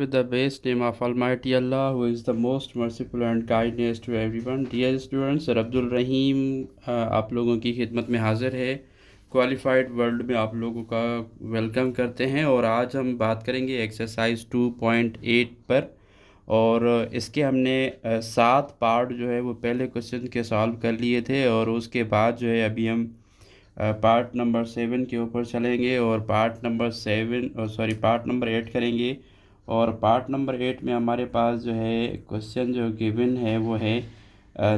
with the best name of Almighty Allah, who is the most merciful and kindness to everyone. Dear students, sir Abdul Rahim आप लोगों की खिदमत में हाज़िर है। क्वालिफाइड वर्ल्ड में आप लोगों का वेलकम करते हैं और आज हम बात करेंगे एक्सरसाइज 2.8 पर। और इसके हमने 7 पार्ट जो है वो पहले क्वेश्चन के सॉल्व कर लिए थे और उसके बाद जो है अभी हम पार्ट नंबर 7 के ऊपर चलेंगे और पार्ट नंबर 8 करेंगे। और पार्ट नंबर 8 में हमारे पास जो है क्वेश्चन जो गिवन है वो है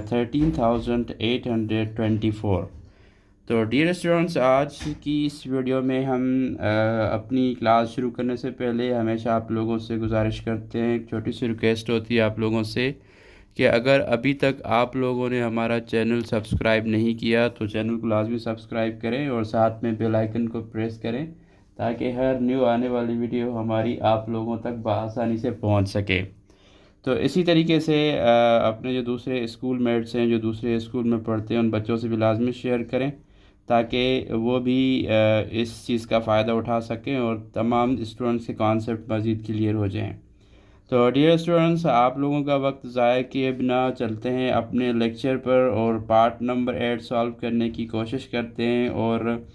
13,824। तो डियर स्टूडेंट्स, आज की इस वीडियो में हम अपनी क्लास शुरू करने से पहले हमेशा आप लोगों से गुजारिश करते हैं, एक छोटी सी रिक्वेस्ट होती है आप लोगों से कि अगर अभी तक आप लोगों ने हमारा चैनल सब्सक्राइब नहीं किया तो चैनल को लाजमी सब्सक्राइब करें और साथ में बेल आइकन को प्रेस करें ताकि हर न्यू आने वाली वीडियो हमारी आप लोगों तक बआसानी से पहुंच सके। तो इसी तरीके से अपने जो दूसरे स्कूल मेट्स हैं जो दूसरे स्कूल में पढ़ते हैं उन बच्चों से भी लाजमी शेयर करें ताकि वो भी इस चीज़ का फ़ायदा उठा सकें और तमाम स्टूडेंट्स के कॉन्सेप्ट मज़ीद क्लियर हो जाएँ। तो डियर स्टूडेंट्स, आप लोगों का वक्त ज़ाया किए बिना चलते हैं अपने लेक्चर पर और पार्ट नंबर 8 सॉल्व करने की कोशिश करते हैं और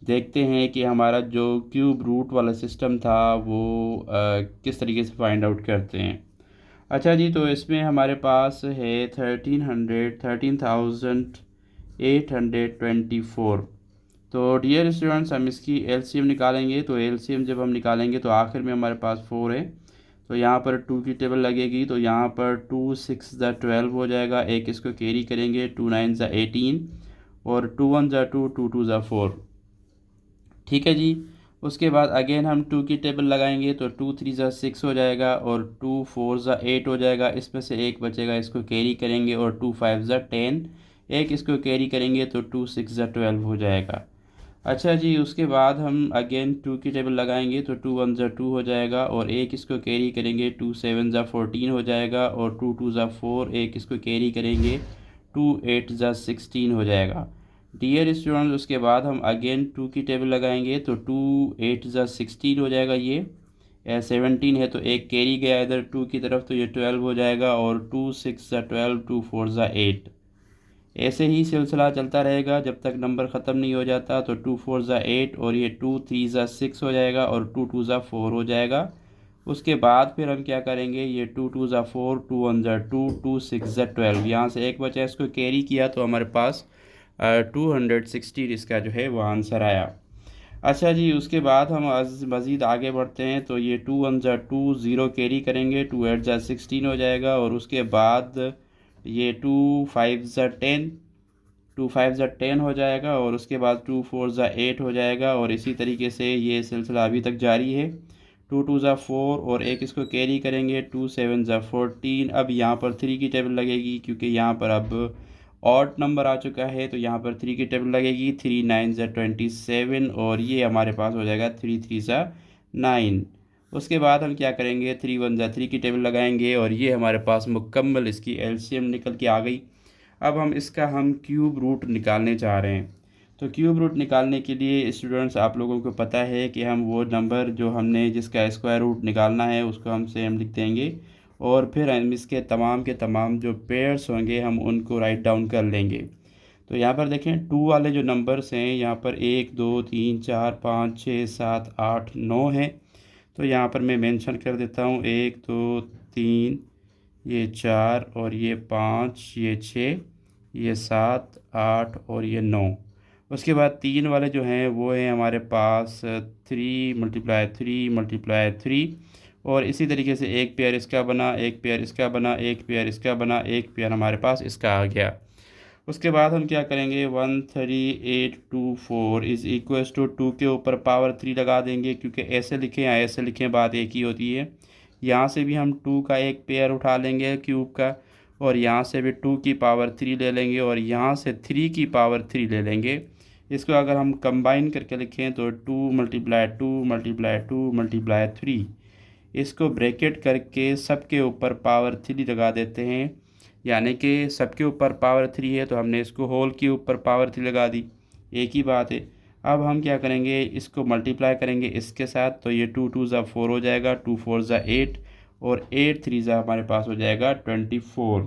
देखते हैं कि हमारा जो क्यूब रूट वाला सिस्टम था वो किस तरीके से फाइंड आउट करते हैं। अच्छा जी, तो इसमें हमारे पास है 13,824। तो डियर स्टूडेंट्स, हम इसकी एलसीएम निकालेंगे। तो एलसीएम जब हम निकालेंगे तो आखिर में हमारे पास 4 है, तो यहाँ पर 2 की टेबल लगेगी। तो यहाँ पर 2 6 ज़ा 12 हो जाएगा, एक इसको कैरी करेंगे, 2 9 ज़ा 18 और 2 1 ज़ा 2, 2 2 ज़ा 4। ठीक है जी। उसके बाद अगेन हम 2 की टेबल लगाएंगे तो 2 3 ज़ा 6 हो जाएगा और 2 4 ज़ा 8 हो जाएगा, इसमें से एक बचेगा, इसको कैरी करेंगे और 2 5 ज़ा 10, एक इसको कैरी करेंगे तो 2 6 ज़ा 12 हो जाएगा। अच्छा जी, उसके बाद हम अगेन 2 की टेबल लगाएंगे तो 2 1 ज़ा 2 हो जाएगा और एक इसको कैरी करेंगे, 2 7 ज़ा 14 हो जाएगा और 2 2 ज़ा 4, एक इसको कैरी करेंगे, 2 8 ज़ा 16 हो जाएगा। डियर स्टूडेंट्स, उसके बाद हम अगेन 2 की टेबल लगाएंगे तो 2 8 ज़ा 16 हो जाएगा, ये 17 है तो एक कैरी गया इधर 2 की तरफ तो ये 12 हो जाएगा और 2 6 ज़ा 12, 2 4 ज़ा 8। ऐसे ही सिलसिला चलता रहेगा जब तक नंबर ख़त्म नहीं हो जाता। तो 2 4 ज़ा 8 और ये 2 3 ज़ा 6 हो जाएगा और 2 2 ज़ा 4 हो जाएगा। उसके बाद फिर हम क्या करेंगे, ये 2 2 ज़ा 4, 2 1 ज़ा 2, 2 6 ज़ा 12, यहाँ से एक बचा, इसको कैरी किया तो हमारे पास 216 इसका जो है वो आंसर आया। अच्छा जी, उसके बाद हम मज़ीद आगे बढ़ते हैं तो ये 2 1 ज़ा 2, 0 कैरी करेंगे, 2 8 ज़ा 16 हो जाएगा और उसके बाद ये 2 5 ज़ा 10, 2 5 ज़ा 10 हो जाएगा और उसके बाद 2 4 ज़ा 8 हो जाएगा और इसी तरीके से ये सिलसिला अभी तक जारी है। 2 2 ज़ा 4 और एक इसको कैरी करेंगे, 2 7 ज़ा 14। अब यहाँ पर 3 की टेबल लगेगी क्योंकि यहाँ पर अब ऑड नंबर आ चुका है तो यहाँ पर 3 की टेबल लगेगी, 3 9 ज़ा 27 और ये हमारे पास हो जाएगा 3 3 ज़ा 9। उसके बाद हम क्या करेंगे, 3 1 ज़ा 3 की टेबल लगाएंगे और ये हमारे पास मुकम्मल इसकी एलसीएम निकल के आ गई। अब हम क्यूब रूट निकालने चाह रहे हैं। तो क्यूब रूट निकालने के लिए स्टूडेंट्स आप लोगों को पता है कि हम वो नंबर जो हमने जिसका स्क्वायर रूट निकालना है उसको हम सेम लिख देंगे और फिर हम इसके तमाम के तमाम जो पेयर्स होंगे हम उनको राइट डाउन कर लेंगे। तो यहाँ पर देखें 2 वाले जो नंबर्स हैं यहाँ पर 1 2 3 4 5 6 7 8 9 हैं। तो यहाँ पर मैं मेंशन कर देता हूँ 1 2 3, ये 4 और ये 5, ये 6, ये 7 8 और ये 9। उसके बाद 3 वाले जो हैं वो हैं हमारे पास 3 × 3 × 3 और इसी तरीके से एक पेयर इसका बना, एक पेयर इसका बना, एक पेयर इसका बना, एक पेयर हमारे पास इसका आ गया। उसके बाद हम क्या करेंगे, 13824 इज़ इक्वल्स टू 2 के ऊपर पावर 3 लगा देंगे क्योंकि ऐसे लिखें या ऐसे लिखें बात एक ही होती है। यहाँ से भी हम 2 का एक पेयर उठा लेंगे क्यूब का और यहाँ से भी 2 की पावर 3 ले लेंगे और यहाँ से 3 की पावर 3 ले लेंगे। इसको अगर हम कंबाइन करके लिखें तो 2 × 2 × 2 × 3, इसको ब्रैकेट करके सबके ऊपर पावर 3 लगा देते हैं, यानी कि सबके ऊपर पावर 3 है तो हमने इसको होल के ऊपर पावर 3 लगा दी, एक ही बात है। अब हम क्या करेंगे, इसको मल्टीप्लाई करेंगे इसके साथ तो ये 2 2 ज़ा 4 हो जाएगा, 2 4 ज़ा 8 और 8 थ्री ज़ा हमारे पास हो जाएगा 24।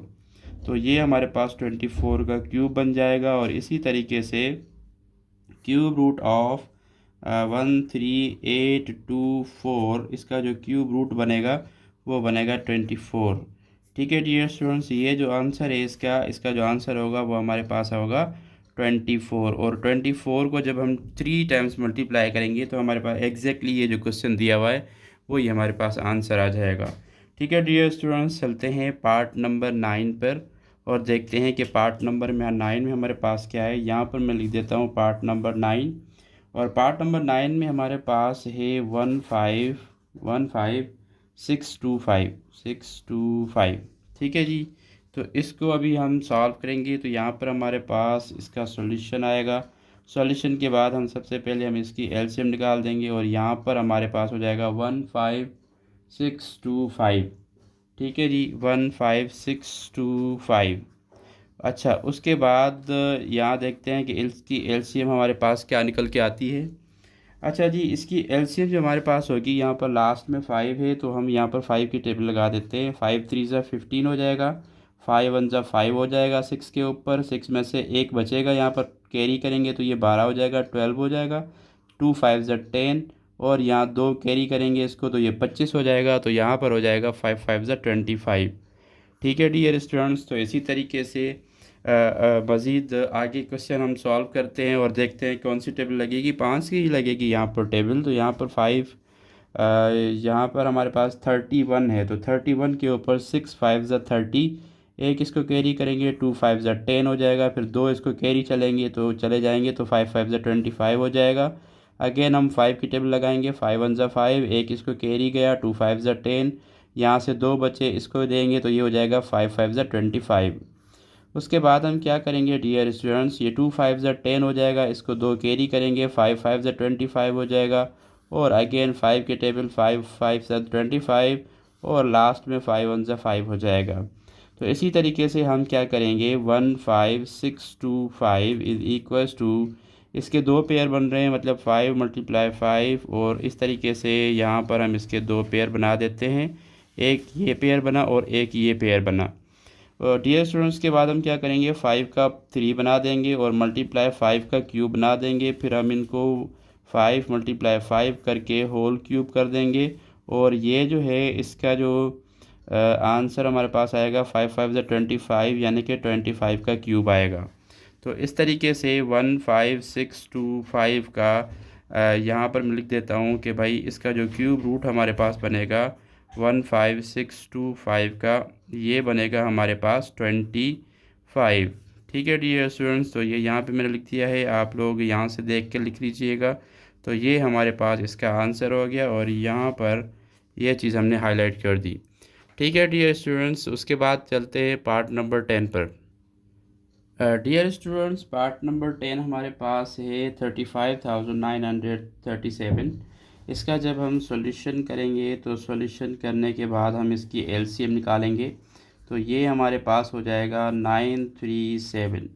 तो ये हमारे पास 24 का क्यूब बन जाएगा। और इसी तरीके से क्यूब रूट ऑफ 13824 इसका जो क्यूब रूट बनेगा वो बनेगा 24। ठीक है डियर स्टूडेंट्स, ये जो आंसर है इसका इसका जो आंसर होगा वो हमारे पास होगा 24। और 24 को जब हम 3 टाइम्स मल्टीप्लाई करेंगे तो हमारे पास एग्जैक्टली ये जो क्वेश्चन दिया हुआ है वो ही हमारे पास आंसर आ जाएगा। ठीक है डियर स्टूडेंट्स, चलते हैं पार्ट नंबर 9 पर और देखते हैं कि पार्ट नंबर में 9 में हमारे पास क्या है। यहाँ पर मैं लिख देता हूँ पार्ट नंबर 9। और पार्ट नंबर 9 में हमारे पास है 1515625। ठीक है जी। तो इसको अभी हम सॉल्व करेंगे। तो यहाँ पर हमारे पास इसका सॉल्यूशन आएगा। सॉल्यूशन के बाद हम सबसे पहले हम इसकी एलसीएम निकाल देंगे और यहाँ पर हमारे पास हो जाएगा 15625। ठीक है जी, 15625। अच्छा, उसके बाद यहाँ देखते हैं कि इसकी एलसीएम हमारे पास क्या निकल के आती है। अच्छा जी, इसकी एलसीएम जो हमारे पास होगी, यहाँ पर लास्ट में 5 है तो हम यहाँ पर 5 की टेबल लगा देते हैं। 5 3 ज़ा 15 हो जाएगा, 5 1 ज़ा 5 हो जाएगा 6 के ऊपर, 6 में से एक बचेगा, यहाँ पर कैरी करेंगे तो ये 12 हो जाएगा, 12 हो जाएगा, 2 5 ज़ा 10 और यहाँ 2 कैरी करेंगे इसको तो ये 25 हो जाएगा। तो यहाँ पर हो जाएगा 5 5 ज़ा 25। ठीक है डियर स्टूडेंट्स, तो इसी तरीके से मज़ीद आगे क्वेश्चन हम सॉल्व करते हैं और देखते हैं कौन सी टेबल लगेगी। 5 की ही लगेगी यहाँ पर टेबल। तो यहाँ पर 5 यहाँ पर हमारे पास 31 है तो 31 के ऊपर 6 5 ज़ा 30, एक इसको कैरी करेंगे 2 5 ज़ा 10 हो जाएगा, फिर 2 इसको कैरी चलेंगे तो चले जाएंगे तो 5 5 ज़ा 25 हो जाएगा। अगेन हम 5 की टेबल लगाएंगे, 5 1 ज़ा 5, एक इसको कैरी गया, 2 5 ज़ा 10, यहाँ से 2 बचे इसको देंगे तो ये हो जाएगा 5 5 ज़ा 25। उसके बाद हम क्या करेंगे डियर स्टूडेंट्स, ये 2 5 ज़ा 10 हो जाएगा, इसको 2 कैरी करेंगे, 5 5 ज़ा 25 हो जाएगा और अगेन 5 के टेबल 5 5 ज़ा 25 और लास्ट में 5 1 ज़ा 5 हो जाएगा। तो इसी तरीके से हम क्या करेंगे, 15625 इज़ इक्वल्स टू, इसके दो पेयर बन रहे हैं मतलब 5 × 5 और इस तरीके से यहाँ पर हम इसके दो पेयर बना देते हैं, एक ये पेयर बना और एक ये पेयर बना। डियर स्टूडेंट्स, के बाद हम क्या करेंगे, 5 का 3 बना देंगे और मल्टीप्लाई 5 का क्यूब बना देंगे, फिर हम इनको 5 × 5 करके होल क्यूब कर देंगे और ये जो है इसका जो आंसर हमारे पास आएगा 5 5 ज़ा 25 यानी कि 25 का क्यूब आएगा। तो इस तरीके से 15625 का यहाँ पर मैं लिख देता हूँ कि भाई इसका जो क्यूब रूट हमारे पास बनेगा 15625 का, ये बनेगा हमारे पास 25। ठीक है डियर स्टूडेंट्स, तो ये यहाँ पे मैंने लिख दिया है, आप लोग यहाँ से देख के लिख लीजिएगा। तो ये हमारे पास इसका आंसर हो गया और यहाँ पर यह चीज़ हमने हाईलाइट कर दी। ठीक है डियर स्टूडेंट्स, उसके बाद चलते हैं पार्ट नंबर 10 पर। डियर स्टूडेंट्स, पार्ट नंबर 10 हमारे पास है 35,937। इसका जब हम सॉल्यूशन करेंगे तो सॉल्यूशन करने के बाद हम इसकी एलसीएम निकालेंगे तो ये हमारे पास हो जाएगा 937।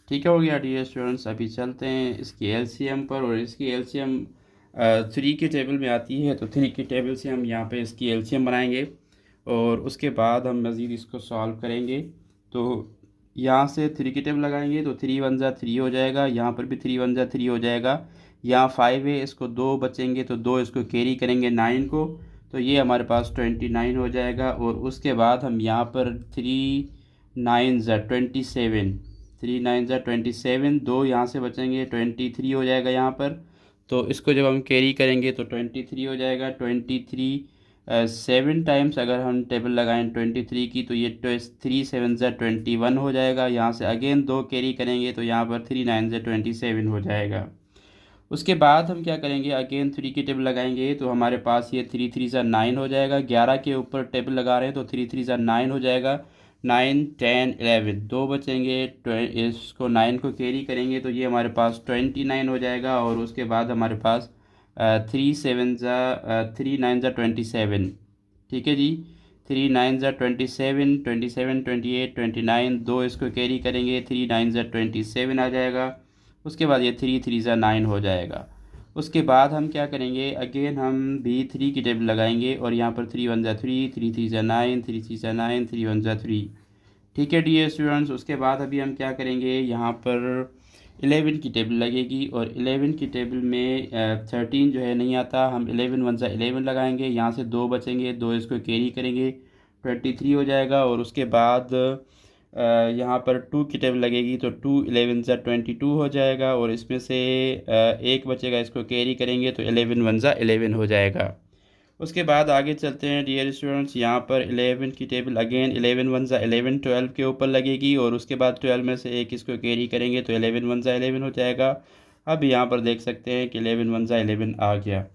ठीक हो गया डियर स्टूडेंट्स। अभी चलते हैं इसकी एलसीएम पर और इसकी एलसीएम 3 की टेबल में आती है तो 3 की टेबल से हम यहाँ पे इसकी एलसीएम बनाएंगे और उसके बाद हम मज़ीद इसको सॉल्व करेंगे। तो यहाँ से 3 की टेबल लगाएंगे तो 3 1 ज़ा 3 हो जाएगा, यहाँ पर भी 3 1 ज़ा 3 हो जाएगा, यहाँ 5 है इसको 2 बचेंगे तो 2 इसको कैरी करेंगे 9 को तो ये हमारे पास 29 हो जाएगा। और उसके बाद हम यहाँ पर 3 9 ज़ा 27, 3 9 ज़ा 27, 2 यहाँ से बचेंगे 23 हो जाएगा यहाँ पर। तो इसको जब हम कैरी करेंगे तो 23 हो जाएगा। 23 7 टाइम्स अगर हम टेबल लगाएं 23 की तो ये 3 7 ज़ा 21 हो जाएगा। यहाँ से अगेन 2 कैरी करेंगे तो यहाँ पर 3 9 ज़ा 27 हो जाएगा। उसके बाद हम क्या करेंगे, अगेन 3 की टेबल लगाएंगे तो हमारे पास ये 3 3 ज़ा 9 हो जाएगा। 11 के ऊपर टेबल लगा रहे हैं तो 3 3 ज़ा 9 हो जाएगा। 9 10 11, 2 बचेंगे, इसको 9 को कैरी करेंगे तो ये हमारे पास 29 हो जाएगा। और उसके बाद हमारे पास 3 7 ज़ा 3 9 ज़ा 27। ठीक है जी, 3 9 ज़ा 27, 27 28 29, 2 इसको कैरी करेंगे 3 9 ज़ा 27 आ जाएगा। उसके बाद ये 3 3 ज़ा 9 हो जाएगा। उसके बाद हम क्या करेंगे, अगेन हम भी 3 की टेबल लगाएंगे और यहाँ पर 3 1 ज़ा 3, 3 3 ज़ा 9, 3 3 ज़ा 9, 3 1 ज़ा 3। ठीक है डियर स्टूडेंट्स, उसके बाद अभी हम क्या करेंगे, यहाँ पर 11 की टेबल लगेगी और 11 की टेबल में 13 जो है नहीं आता, हम 11 1 ज़ा 11 लगाएंगे, यहाँ से 2 बचेंगे, 2 इसको कैरी करेंगे, 23 हो जाएगा। और उसके बाद यहाँ पर 2 की टेबल लगेगी तो 2 11 ज़ा 22 हो जाएगा और इसमें से एक बचेगा, इसको कैरी करेंगे तो 11 1 ज़ा 11 हो जाएगा। उसके बाद आगे चलते हैं डियर स्टूडेंट्स, यहाँ पर 11 की टेबल अगेन 11 1 ज़ा 11 12 के ऊपर लगेगी और उसके बाद 12 में से एक इसको कैरी करेंगे तो 11 1 ज़ा 11 हो जाएगा। अब यहाँ पर देख सकते हैं कि 11 1 ज़ा 11 आ गया।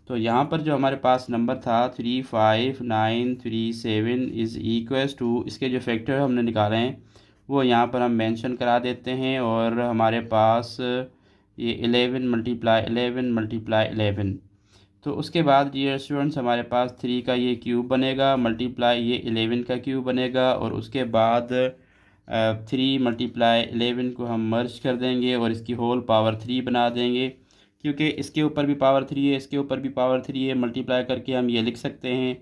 तो यहाँ पर जो हमारे पास नंबर था 3 5 9 3 7 इज़ इक्वल्स टू, इसके जो फैक्टर हमने निकाले हैं वो यहाँ पर हम मेंशन करा देते हैं और हमारे पास ये 11 मल्टीप्लाई 11 मल्टीप्लाई 11। तो उसके बाद डियर स्टूडेंट्स हमारे पास 3 का ये क्यूब बनेगा मल्टीप्लाई ये 11 का क्यूब बनेगा और उसके बाद 3 मल्टीप्लाई 11 को हम मर्ज कर देंगे और इसकी होल पावर 3 बना देंगे, क्योंकि इसके ऊपर भी पावर 3 है, इसके ऊपर भी पावर 3 है, मल्टीप्लाई करके हम ये लिख सकते हैं।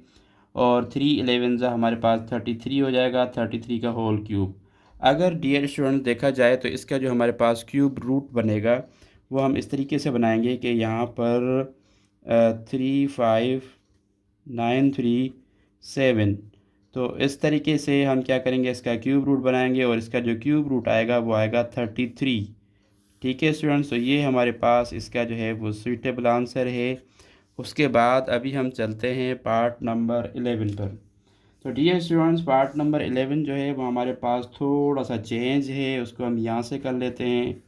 और 3 11 ज़ा हमारे पास 33 हो जाएगा, 33 का होल क्यूब। अगर डियर स्टूडेंट देखा जाए तो इसका जो हमारे पास क्यूब रूट बनेगा वो हम इस तरीके से बनाएंगे कि यहाँ पर 3 5 9 3 7, तो इस तरीके से हम क्या करेंगे, इसका क्यूब रूट बनाएंगे और इसका जो क्यूब रूट आएगा वो आएगा 33। ठीक है स्टूडेंट्स, तो ये हमारे पास इसका जो है वो सूटेबल आंसर है। उसके बाद अभी हम चलते हैं पार्ट नंबर 11 पर। तो डियर स्टूडेंट्स पार्ट नंबर 11 जो है वो हमारे पास थोड़ा सा चेंज है, उसको हम यहाँ से कर लेते हैं।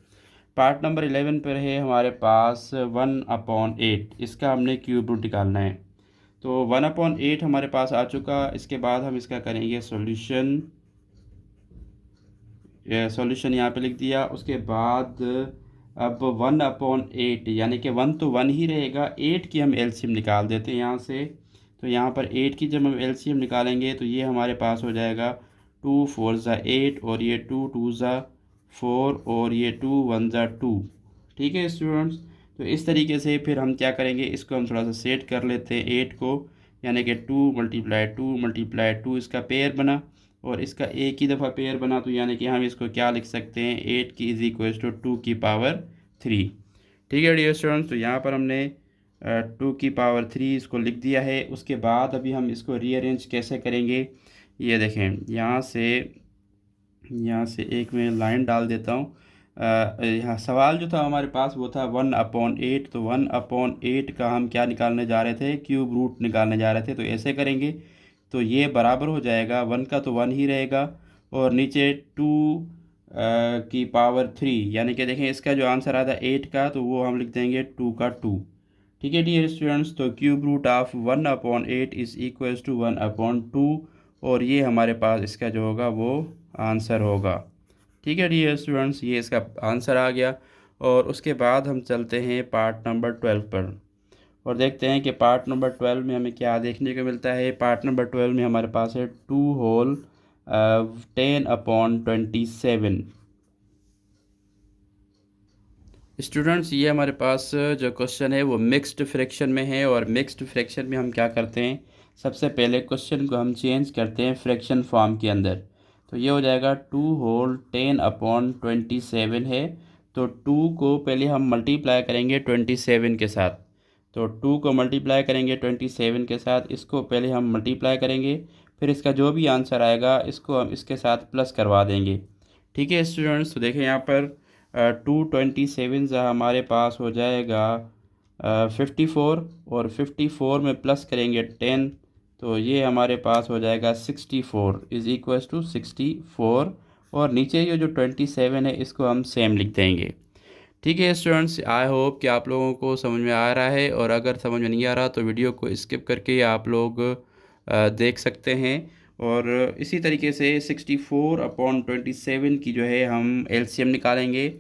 पार्ट नंबर 11 पर है हमारे पास 1/8, इसका हमने क्यूब रूट निकालना है। तो 1/8 हमारे पास आ चुका, इसके बाद हम इसका करेंगे सॉल्यूशन। सॉल्यूशन यहाँ पे लिख दिया। उसके बाद अब 1/8 यानी कि 1 तो 1 ही रहेगा, 8 की हम एलसीएम निकाल देते हैं यहाँ से। तो यहाँ पर 8 की जब हम एलसीएम निकालेंगे तो ये हमारे पास हो जाएगा 2 4 ज़ा 8 और ये 2 2 ज़ा 4 और ये 2 1 ज़ा 2। ठीक है स्टूडेंट्स, तो इस तरीके से फिर हम क्या करेंगे, इसको हम थोड़ा सा सेट कर लेते हैं 8 को, यानी कि 2 मल्टीप्लाई 2 मल्टीप्लाई 2 इसका पेयर बना और इसका एक ही दफ़ा पेयर बना, तो यानी कि हम इसको क्या लिख सकते हैं, 8 की इज़ इक्वल टू 2 की पावर 3। ठीक है डियर स्टूडेंट्स, तो यहाँ पर हमने 2 की पावर 3 इसको लिख दिया है। उसके बाद अभी हम इसको रीअरेंज कैसे करेंगे, ये देखें, यहाँ से एक मैं लाइन डाल देता हूँ। यहाँ सवाल जो था हमारे पास वो था 1/8, तो 1/8 का हम क्या निकालने जा रहे थे, क्यूब रूट निकालने जा रहे थे। तो ऐसे करेंगे तो ये बराबर हो जाएगा, 1 का तो 1 ही रहेगा और नीचे 2 की पावर 3, यानी कि देखें इसका जो आंसर आता है 8 का, तो वो हम लिख देंगे 2 का 2। ठीक है डियर स्टूडेंट्स, तो cube root of 1/8 is equals to 1/2 और ये हमारे पास इसका जो होगा वो आंसर होगा। ठीक है डियर स्टूडेंट्स, ये इसका आंसर आ गया। और उसके बाद हम चलते हैं पार्ट नंबर 12 पर और देखते हैं कि पार्ट नंबर 12 में हमें क्या देखने को मिलता है। पार्ट नंबर 12 में हमारे पास है 2 होल 10/27। स्टूडेंट्स ये हमारे पास जो क्वेश्चन है वो मिक्स्ड फ्रैक्शन में है और मिक्स्ड फ्रैक्शन में हम क्या करते हैं, सबसे पहले क्वेश्चन को हम चेंज करते हैं फ्रैक्शन फॉर्म के अंदर। तो ये हो जाएगा 2 होल 10/27 है, तो 2 को पहले हम मल्टीप्लाई करेंगे 27 के साथ। तो 2 को मल्टीप्लाई करेंगे 27 के साथ, इसको पहले हम मल्टीप्लाई करेंगे, फिर इसका जो भी आंसर आएगा इसको हम इसके साथ प्लस करवा देंगे। ठीक है स्टूडेंट्स, तो देखें यहाँ पर 227 हमारे पास हो जाएगा 54 और 54 में प्लस करेंगे 10, तो ये हमारे पास हो जाएगा 64 इज़ इक्वल्स टू 64 और नीचे ये जो 27 है इसको हम सेम लिख देंगे। ठीक है स्टूडेंट्स, आई होप कि आप लोगों को समझ में आ रहा है और अगर समझ में नहीं आ रहा तो वीडियो को स्किप करके आप लोग देख सकते हैं। और इसी तरीके से 64/27 की जो है हम एलसीएम निकालेंगे।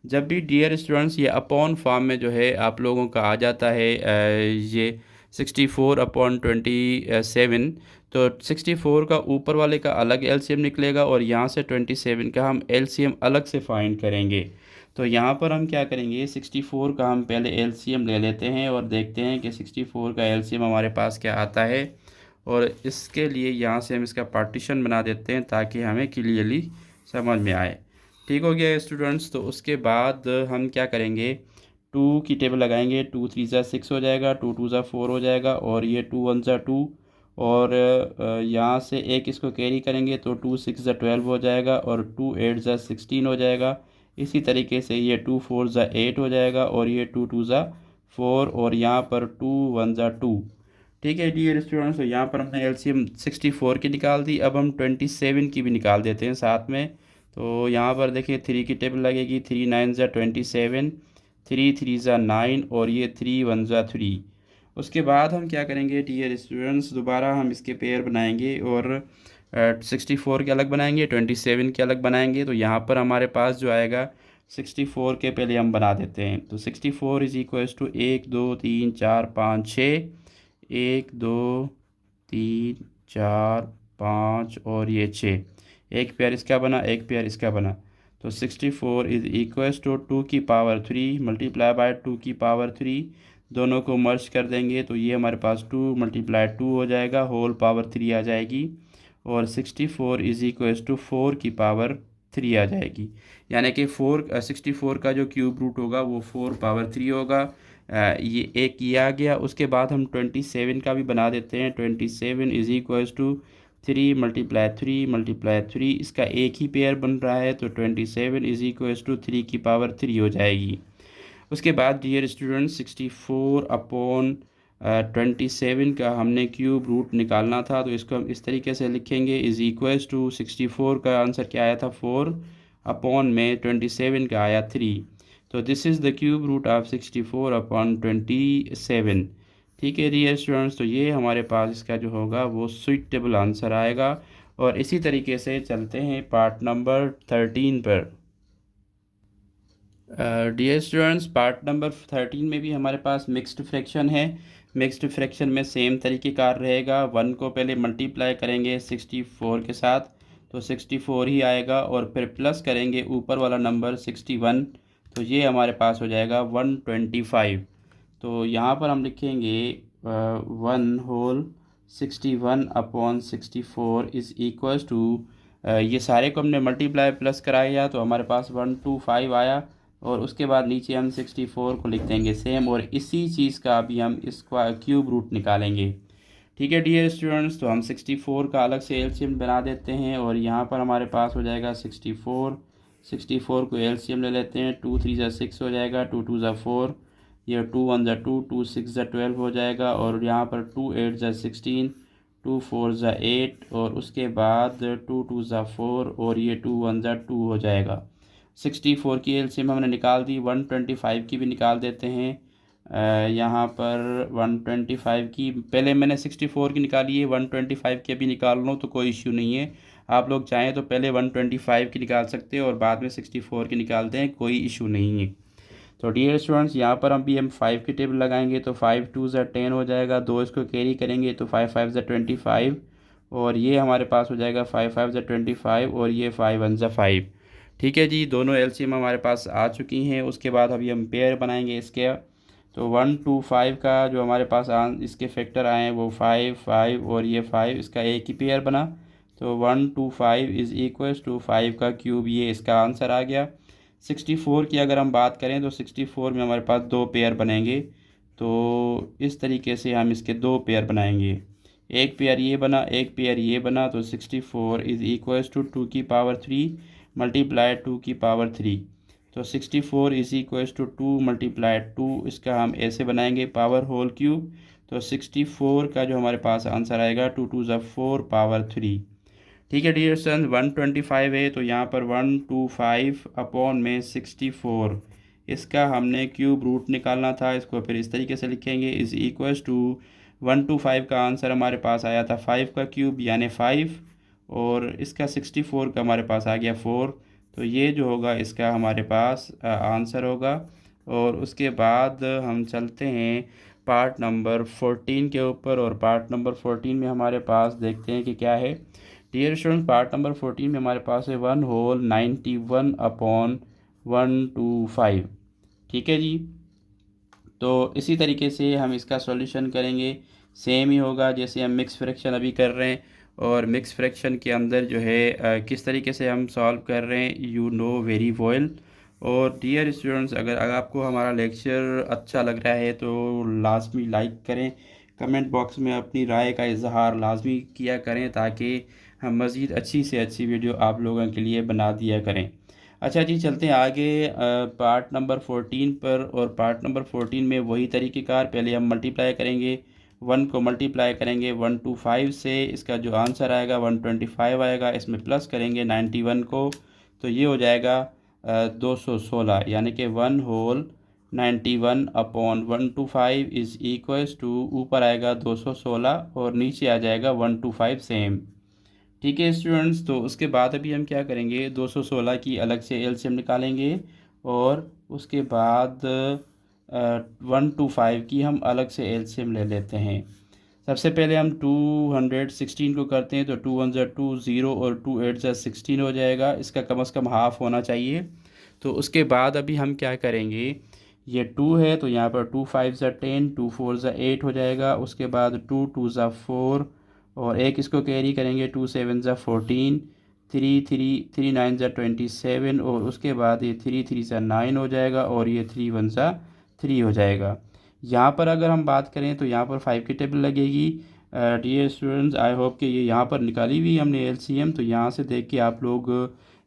जब भी डियर स्टूडेंट्स ये अपॉन फॉर्म में जो है आप लोगों का आ जाता है ये 64/27, तो 64 का ऊपर वाले का अलग एलसीएम निकलेगा और यहाँ से 27 का हम एलसीएम अलग से फाइंड करेंगे। तो यहाँ पर हम क्या करेंगे, 64 का हम पहले एलसीएम ले लेते हैं और देखते हैं कि 64 का एलसीएम हमारे पास क्या आता है। और इसके लिए यहाँ से हम इसका पार्टीशन बना देते हैं ताकि हमें क्लियरली समझ में आए। ठीक हो गया स्टूडेंट्स। तो उसके बाद हम क्या करेंगे, 2 की टेबल लगाएंगे। 2 3 ज़ा 6 हो जाएगा, 2 2 ज़ा 4 हो जाएगा, और ये 2 1 ज़ा 2, और यहाँ से एक इसको कैरी करेंगे तो 2 6 ज़ा 12 हो जाएगा, और 2 8 ज़ा 16 हो जाएगा। इसी तरीके से ये 2 4 ज़ा 8 हो जाएगा, और ये 2 2 ज़ा 4, और यहाँ पर 2 1 ज़ा 2। ठीक है डियर स्टूडेंट्स, तो यहाँ पर हमने एलसीएम 64 की निकाल दी। अब हम 27 की भी निकाल देते हैं साथ में। तो यहाँ पर देखिए 3 की टेबल लगेगी। 3 9 ज़ा 27, 3 3 ज़ा 9, और ये 3 1 ज़ा 3। उसके बाद हम क्या करेंगे डियर स्टूडेंट्स, दोबारा हम इसके पेयर बनाएंगे, और 64 के अलग बनाएंगे, 27 के अलग बनाएंगे। तो यहाँ पर हमारे पास जो आएगा 64 के पहले हम बना देते हैं। तो 64 इज़ इक्वल्स टू 1 2 3 4 5 6, 1 2 3 4 5 और ये 6। एक पेयर इसका बना, एक पेयर इसका बना। तो 64 इज़ इक्वल्स टू 2 की पावर 3 मल्टीप्लाई बाय 2 की पावर 3। दोनों को मर्ज कर देंगे तो ये हमारे पास 2 मल्टीप्लाई 2 हो जाएगा, होल पावर 3 आ जाएगी। और 64 इज़ इक्वल्स टू 4 की पावर 3 आ जाएगी। यानी कि 64 का जो क्यूब रूट होगा वो 4 पावर 3 होगा। ये एक ये आ गया। उसके बाद हम 27 का भी बना देते हैं। 27 is equals to 3 multiply 3 multiply 3, इसका एक ही पेयर बन रहा है, तो 27 इज़ इक्वल्स टू 3 की पावर 3 हो जाएगी। उसके बाद डियर स्टूडेंट 64 अपॉन 27 का हमने क्यूब रूट निकालना था, तो इसको हम इस तरीके से लिखेंगे, इज़ इक्वल्स टू 64 का आंसर क्या आया था 4, अपॉन में 27 का आया 3। तो this is the cube root of 64 upon 27। ठीक है डियर स्टूडेंट्स, तो ये हमारे पास इसका जो होगा वो सुइटेबल आंसर आएगा। और इसी तरीके से चलते हैं पार्ट नंबर 13 पर। डियर स्टूडेंट्स, पार्ट नंबर 13 में भी हमारे पास मिक्स्ड फ्रैक्शन है। मिक्स्ड फ्रैक्शन में सेम तरीके कार रहेगा। 1 को पहले मल्टीप्लाई करेंगे 64 के साथ, तो 64 ही आएगा, और फिर प्लस करेंगे ऊपर वाला नंबर 61, तो ये हमारे पास हो जाएगा 125। तो यहाँ पर हम लिखेंगे 1 whole 61 upon 64 is equals to, ये सारे को हमने मल्टीप्लाई प्लस कराया तो हमारे पास 125 आया, और उसके बाद नीचे हम 64 को लिख देंगे सेम, और इसी चीज़ का अभी हम इसका क्यूब रूट निकालेंगे। ठीक है डियर स्टूडेंट्स, तो हम 64 का अलग से एलसीएम बना देते हैं, और यहाँ पर हमारे पास हो जाएगा 64 को एलसीएम ले लेते हैं। 2 3 ज़ा 6 हो जाएगा, 2 2 ज़ा 4, ये 2 1 ज़ा 2, 2 6 ज़ा 12 हो जाएगा, और यहाँ पर 2 8 ज़ा 16, 2 4 ज़ा 8, और उसके बाद 2 2 ज़ा 4, और ये 2 1 ज़ा 2 हो जाएगा। 64 की एलसीएम हमने निकाल दी। 125 की भी निकाल देते हैं। यहाँ पर 125 की पहले मैंने 64 की निकाली है, 125 की अभी निकाल लो तो कोई इश्यू नहीं है। आप लोग चाहें तो पहले 125 की निकाल सकते हैं और बाद में 64 की निकालते हैं, कोई इशू नहीं है। तो डियर स्टूडेंट्स, यहाँ पर अभी हम 5 की टेबल लगाएंगे तो 5 2 ज़ा 10 हो जाएगा। 2 इसको कैरी करेंगे तो 5 5 ज़ा 25, और ये हमारे पास हो जाएगा 5 5 ज़ा 25, और ये 5 1 ज़ा 5। ठीक है जी, दोनों एलसीएम हमारे पास आ चुकी हैं। उसके बाद अभी हम पेयर बनाएंगे इसके। तो 1 2 5 का जो हमारे पास इसके फैक्टर आए हैं वो 5 5 और ये 5, इसका एक ही पेयर बना। तो 1 2 5 इज़ इक्वल्स टू 5 का क्यूब, ये इसका आंसर आ गया। 64 की अगर हम बात करें तो 64 में हमारे पास 2 पेयर बनेंगे। तो इस तरीके से हम इसके 2 पेयर बनाएंगे। एक पेयर ये बना, एक पेयर ये बना। तो 64 इज़ इक्वल्स टू 2 की पावर 3 मल्टीप्लाई 2 की पावर 3। तो 64 इज़ इक्वल्स टू 2 मल्टीप्लाई 2, इसका हम ऐसे बनाएंगे पावर होल क्यूब। तो 64 का जो हमारे पास आंसर आएगा 2 2 ज़ा 4 पावर 3। ठीक है डियर सन, 125 है तो यहाँ पर 125 अपॉन में 64, इसका हमने क्यूब रूट निकालना था। इसको फिर इस तरीके से लिखेंगे, इज़ इक्वल्स टू 125 का आंसर हमारे पास आया था 5 का क्यूब यानी 5, और इसका 64 का हमारे पास आ गया 4। तो ये जो होगा इसका हमारे पास आंसर होगा। और उसके बाद हम चलते हैं पार्ट नंबर 14 के ऊपर, और पार्ट नंबर 14 में हमारे पास देखते हैं कि क्या है। डियर स्टूडेंट, पार्ट नंबर 14 में हमारे पास है 1 होल 91 अपॉन 125। ठीक है जी। तो इसी तरीके से हम इसका सॉल्यूशन करेंगे, सेम ही होगा जैसे हम मिक्स फ्रैक्शन अभी कर रहे हैं। और मिक्स फ्रैक्शन के अंदर जो है किस तरीके से हम सॉल्व कर रहे हैं, यू नो वेरी वेल। और डियर स्टूडेंट्स, अगर आपको हमारा लेक्चर अच्छा लग रहा है तो लाजमी लाइक करें, कमेंट बॉक्स में अपनी राय का इजहार लाजमी किया करें, ताकि हम मज़ीद अच्छी से अच्छी वीडियो आप लोगों के लिए बना दिया करें। अच्छा जी, चलते हैं आगे पार्ट नंबर 14 पर। और पार्ट नंबर 14 में वही तरीक़ेकार, पहले हम मल्टीप्लाई करेंगे, 1 को मल्टीप्लाई करेंगे 125 से, इसका जो आंसर आएगा 125 आएगा, इसमें प्लस करेंगे 91 को, तो ये हो जाएगा 216, यानी कि 1/91 अपॉन 125 इज़ इक्वल्स टू, ऊपर आएगा 216 और नीचे आ जाएगा 125 सेम। ठीक है स्टूडेंट्स, तो उसके बाद अभी हम क्या करेंगे, 216 की अलग से एलसीएम निकालेंगे और उसके बाद 125 की हम अलग से एलसीएम ले लेते हैं। सबसे पहले हम 216 को करते हैं, तो 2 1 2 0 और 2 8 16 हो जाएगा, इसका कम से कम हाफ होना चाहिए। तो उसके बाद अभी हम क्या करेंगे, ये 2 है तो यहाँ पर 2 5 10, 2 4 8 हो जाएगा। उसके बाद 2 2 4 और एक इसको कैरी करेंगे, 2 7 14, 3 3 3 9 27 और उसके बाद ये 3 3 9 हो जाएगा और ये 3 1 3 हो जाएगा। यहाँ पर अगर हम बात करें तो यहाँ पर 5 की टेबल लगेगी। डियर स्टूडेंट्स, आई होप कि ये यहाँ पर निकाली हुई हमने एलसीएम, तो यहाँ से देख के आप लोग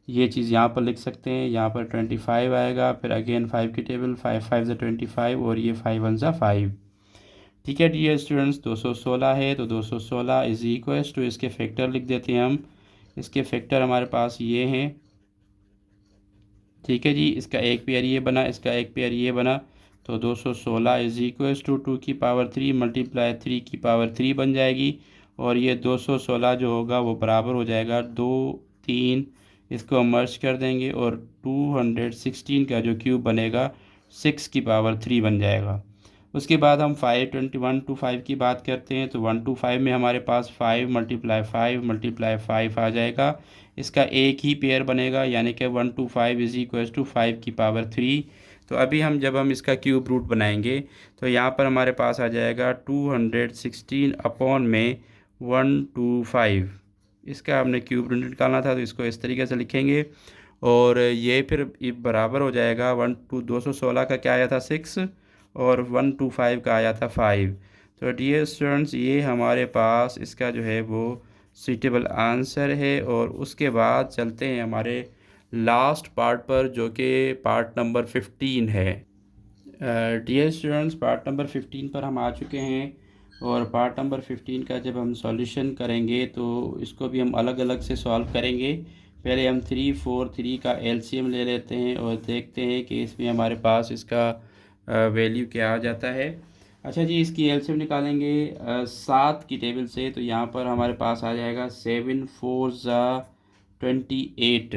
ये चीज़ यहाँ पर लिख सकते हैं। यहाँ पर 25 आएगा, फिर अगेन 5 की टेबल, 5 5 25 और ये 5 1 5। ठीक है डियर स्टूडेंट्स, 216 है तो 216 इज़ इक्वल्स टू, इसके फैक्टर लिख देते हैं हम। इसके फैक्टर हमारे पास ये हैं। ठीक है जी, इसका एक पेयर ये बना, इसका एक पेयर ये बना, तो 216 इज़ इक्वल्स टू 2 की पावर 3 मल्टीप्लाई 3 की पावर 3 बन जाएगी। और ये 216 जो होगा वो बराबर हो जाएगा 2 3, इसको मर्ज कर देंगे और 216 का जो क्यूब बनेगा 6 की पावर 3 बन जाएगा। उसके बाद हम 1 की बात करते हैं, तो 125 में हमारे पास 5 मल्टीप्लाई 5 आ जाएगा, इसका एक ही पेयर बनेगा, यानी कि 125 इज़ इक्वल टू 5 की पावर 3। तो अभी हम जब हम इसका क्यूब रूट बनाएंगे तो यहाँ पर हमारे पास आ जाएगा 216 अपॉन में 125, इसका हमने क्यूब रूट निकालना था, तो इसको इस तरीके से लिखेंगे। और ये फिर बराबर हो जाएगा 216 का क्या आया था 6 और 125 का आया था 5। तो डियर स्टूडेंट्स, ये हमारे पास इसका जो है वो सूटेबल आंसर है। और उसके बाद चलते हैं हमारे लास्ट पार्ट पर, जो कि पार्ट नंबर 15 है। डियर स्टूडेंट्स, पार्ट नंबर 15 पर हम आ चुके हैं। और पार्ट नंबर 15 का जब हम सॉल्यूशन करेंगे तो इसको भी हम अलग अलग से सॉल्व करेंगे। पहले हम 3 4 3 का एलसीएम ले लेते हैं और देखते हैं कि इसमें हमारे पास इसका वैल्यू क्या आ जाता है। अच्छा जी, इसकी एलसीएम निकालेंगे 7 की टेबल से, तो यहाँ पर हमारे पास आ जाएगा 7 4 28।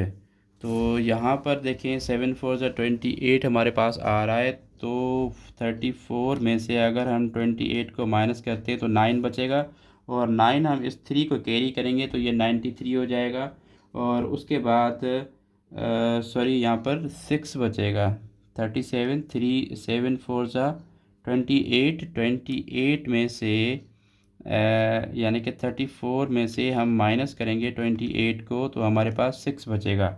तो यहाँ पर देखें 7 4 28 हमारे पास आ रहा है, तो 34 में से अगर हम 28 को माइनस करते हैं तो 9 बचेगा, और 9 हम इस 3 को कैरी करेंगे तो ये 93 हो जाएगा। और उसके बाद सॉरी, यहाँ पर 6 बचेगा, 37 3 7 4 28 में से यानी कि 34 में से हम माइनस करेंगे 28 को, तो हमारे पास 6 बचेगा।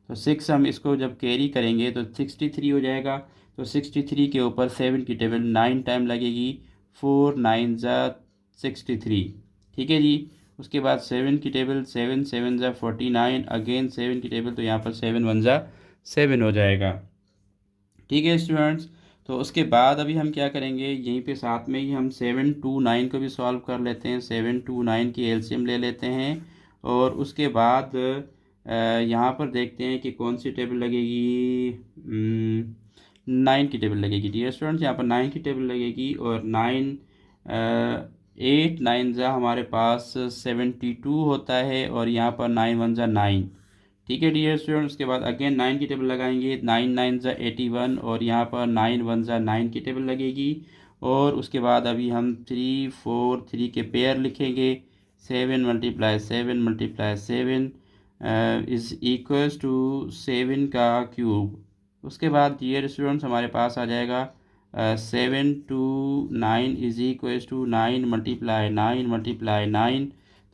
तो 6 हम इसको जब कैरी करेंगे तो 63 हो जाएगा। तो 63 के ऊपर 7 की टेबल 9 टाइम लगेगी, 4 9 63। ठीक है जी। उसके बाद 7 की टेबल, 7 7 49, अगेन 7 की टेबल, तो यहाँ पर 7 1 7 हो जाएगा। ठीक है स्टूडेंट्स, तो उसके बाद अभी हम क्या करेंगे, यहीं पे साथ में ही हम 7 2 9 को भी सॉल्व कर लेते हैं। 7 2 9 की एलसीएम ले लेते हैं और उसके बाद यहाँ पर देखते हैं कि कौन सी टेबल लगेगी। 9 की टेबल लगेगी डियर स्टूडेंट्स, यहाँ पर 9 की टेबल लगेगी। और 9 8 9 हमारे पास 72 होता है, और यहाँ पर 9 1 9। ठीक है डियर स्टूडेंट, उसके बाद अगेन 9 की टेबल लगाएंगे, 9 9 81, और यहाँ पर 9 1 9 की टेबल लगेगी। और उसके बाद अभी हम 3 4 3 के पेयर लिखेंगे, 7 मल्टीप्लाई 7 इज़ इक्वल्स टू 7 का क्यूब। उसके बाद डियर स्टूडेंट्स हमारे पास आ जाएगा 7 to 9 इज़ इक्वल्स टू 9 × 9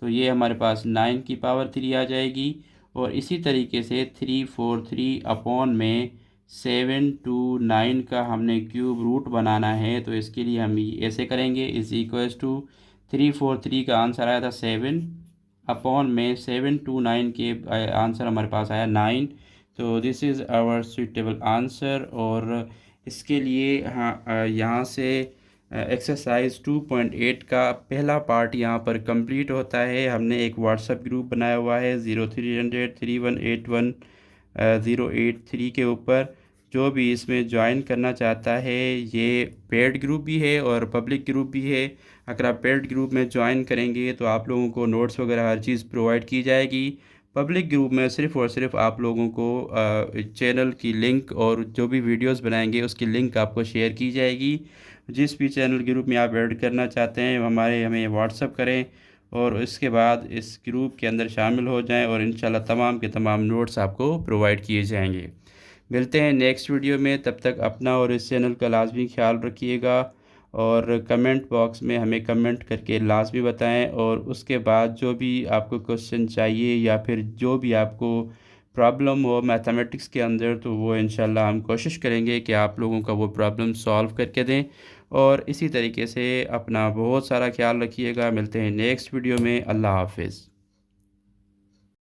तो ये हमारे पास 9 की पावर 3 आ जाएगी। और इसी तरीके से 343 अपॉन में 7 to 9 का हमने क्यूब रूट बनाना है, तो इसके लिए हम ऐसे करेंगे इज़ इक्वल्स टू 343 का आंसर आया था 7 अपॉन में 7 to 9 के आंसर हमारे पास आया 9। तो this is our suitable answer. और इसके लिए हाँ यहाँ से एक्सरसाइज 2.8 का पहला पार्ट यहाँ पर कंप्लीट होता है। हमने एक व्हाट्सएप ग्रुप बनाया हुआ है 03003181 083 के ऊपर। जो भी इसमें ज्वाइन करना चाहता है, ये पेड ग्रुप भी है और पब्लिक ग्रुप भी है। अगर आप पेड ग्रुप में ज्वाइन करेंगे तो आप लोगों को नोट्स वगैरह हर चीज़ प्रोवाइड की जाएगी। पब्लिक ग्रुप में सिर्फ़ और सिर्फ आप लोगों को चैनल की लिंक और जो भी वीडियोस बनाएंगे उसकी लिंक आपको शेयर की जाएगी। जिस भी चैनल ग्रुप में आप ऐड करना चाहते हैं हमें व्हाट्सअप करें और इसके बाद इस ग्रुप के अंदर शामिल हो जाएं और इंशाल्लाह तमाम के तमाम नोट्स आपको प्रोवाइड किए जाएंगे। मिलते हैं नेक्स्ट वीडियो में, तब तक अपना और इस चैनल का लाजमी ख्याल रखिएगा और कमेंट बॉक्स में हमें कमेंट करके लाजमी बताएं। और उसके बाद जो भी आपको क्वेश्चन चाहिए या फिर जो भी आपको प्रॉब्लम हो मैथमेटिक्स के अंदर, तो वो इंशाल्लाह हम कोशिश करेंगे कि आप लोगों का वो प्रॉब्लम सॉल्व करके दें। और इसी तरीके से अपना बहुत सारा ख्याल रखिएगा। मिलते हैं नेक्स्ट वीडियो में। अल्लाह हाफिज़।